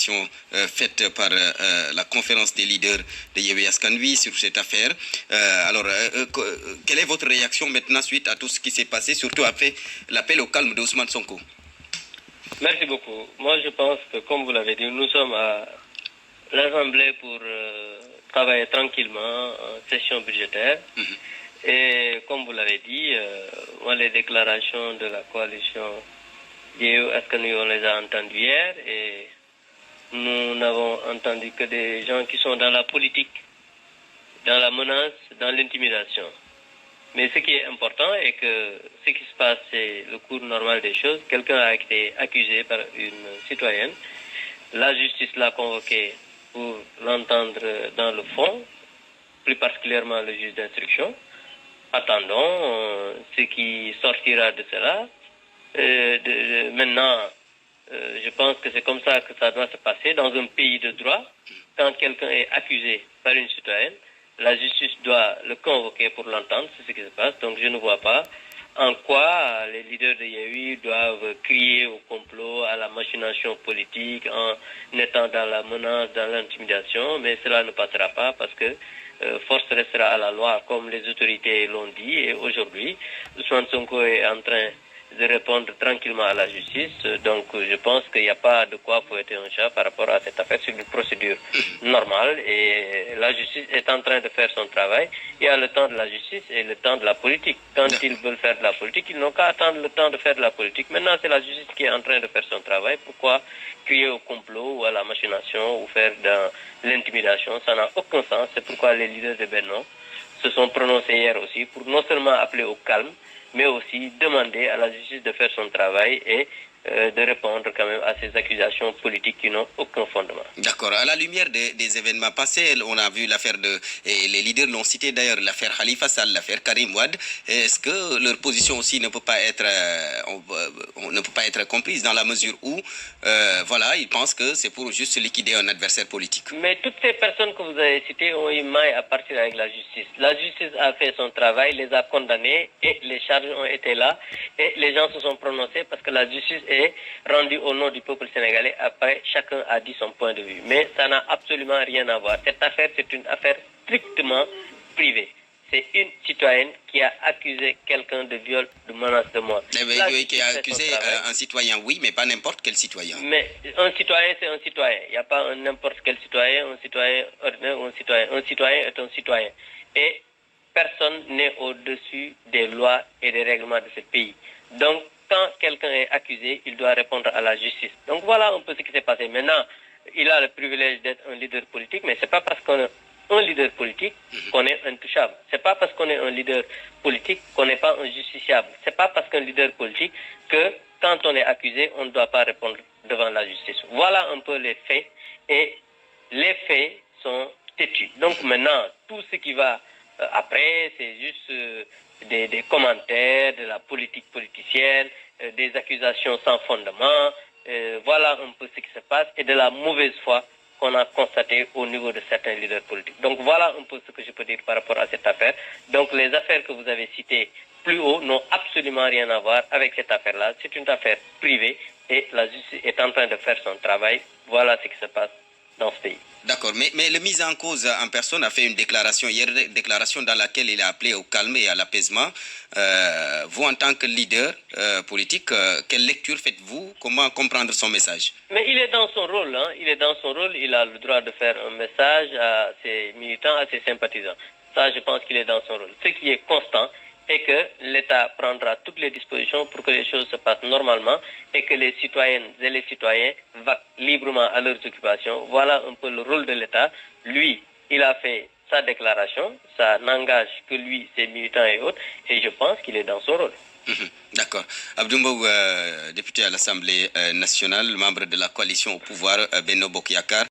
déclaration faite par la conférence des leaders de Yewwi Askan Wi sur cette affaire. Quelle est votre réaction maintenant suite à tout ce qui s'est passé, surtout après l'appel au calme d'Ousmane Sonko? Merci beaucoup. Moi, je pense que, comme vous l'avez dit, nous sommes à l'Assemblée pour travailler tranquillement en session budgétaire. Et comme vous l'avez dit, les déclarations de la coalition Yewwi Askan Wi, on les a entendues hier et nous n'avons entendu que des gens qui sont dans la politique, dans la menace, dans l'intimidation. Mais ce qui est important est que ce qui se passe, c'est le cours normal des choses. Quelqu'un a été accusé par une citoyenne. La justice l'a convoqué pour l'entendre dans le fond, plus particulièrement le juge d'instruction. Attendons ce qui sortira de cela. Maintenant, je pense que c'est comme ça que ça doit se passer dans un pays de droit. Quand quelqu'un est accusé par une citoyenne, la justice doit le convoquer pour l'entendre, c'est ce qui se passe. Donc je ne vois pas en quoi les leaders de Yewwi doivent crier au complot, à la machination politique, en étant dans la menace, dans l'intimidation, mais cela ne passera pas parce que force restera à la loi, comme les autorités l'ont dit. Et aujourd'hui, Ousmane Sonko est en train de répondre tranquillement à la justice. Donc je pense qu'il n'y a pas de quoi fouetter un chat par rapport à cette affaire. C'est une procédure normale et la justice est en train de faire son travail. Il y a le temps de la justice et le temps de la politique. Quand ils veulent faire de la politique, ils n'ont qu'à attendre le temps de faire de la politique. Maintenant, c'est la justice qui est en train de faire son travail. Pourquoi crier au complot ou à la machination ou faire de l'intimidation? Ça n'a aucun sens. C'est pourquoi les leaders de Benno se sont prononcés hier aussi pour non seulement appeler au calme, mais aussi demander à la justice de faire son travail et de répondre quand même à ces accusations politiques qui n'ont aucun fondement. D'accord. À la lumière des événements passés, on a vu l'affaire et les leaders l'ont cité d'ailleurs, l'affaire Khalifa Sall, l'affaire Karim Wade. Est-ce que leur position aussi ne peut pas être, ne peut pas être comprise dans la mesure où, ils pensent que c'est pour juste liquider un adversaire politique? Mais toutes ces personnes que vous avez citées ont eu maille à partir avec la justice. La justice a fait son travail, les a condamnés et les charges ont été là et les gens se sont prononcés parce que la justice est rendu au nom du peuple sénégalais. Après, chacun a dit son point de vue. Mais ça n'a absolument rien à voir. Cette affaire, c'est une affaire strictement privée. C'est une citoyenne qui a accusé quelqu'un de viol, de menace de mort. Qui a accusé un citoyen, oui, mais pas n'importe quel citoyen. Mais un citoyen, c'est un citoyen. Il n'y a pas un n'importe quel citoyen, un citoyen ordinaire ou un citoyen. Un citoyen est un citoyen. Et personne n'est au-dessus des lois et des règlements de ce pays. Donc, quand quelqu'un est accusé, il doit répondre à la justice. Donc voilà un peu ce qui s'est passé. Maintenant, il a le privilège d'être un leader politique, mais ce n'est pas parce qu'on est un leader politique qu'on est intouchable. Ce n'est pas parce qu'on est un leader politique qu'on n'est pas injusticiable. Ce n'est pas parce qu'un leader politique que quand on est accusé, on ne doit pas répondre devant la justice. Voilà un peu les faits et les faits sont têtus. Donc maintenant, tout ce qui va après, c'est juste des commentaires, de la politique politicienne, des accusations sans fondement. Voilà un peu ce qui se passe et de la mauvaise foi qu'on a constaté au niveau de certains leaders politiques. Donc voilà un peu ce que je peux dire par rapport à cette affaire. Donc les affaires que vous avez citées plus haut n'ont absolument rien à voir avec cette affaire-là. C'est une affaire privée et la justice est en train de faire son travail. Voilà ce qui se passe dans ce pays. D'accord, mais le mis en cause en personne a fait une déclaration hier, déclaration dans laquelle il a appelé au calme et à l'apaisement. Vous, en tant que leader politique, quelle lecture faites-vous? Comment comprendre son message? Mais il est dans son rôle, il est dans son rôle, il a le droit de faire un message à ses militants, à ses sympathisants. Ça, je pense qu'il est dans son rôle. Ce qui est constant est que l'État prendra toutes les dispositions pour que les choses se passent normalement et que les citoyennes et les citoyens vaquent librement à leurs occupations. Voilà un peu le rôle de l'État. Lui, il a fait sa déclaration, ça n'engage que lui, ses militants et autres, et je pense qu'il est dans son rôle. D'accord. Abdou Mbow, député à l'Assemblée nationale, membre de la coalition au pouvoir Benno Bokk Yakaar.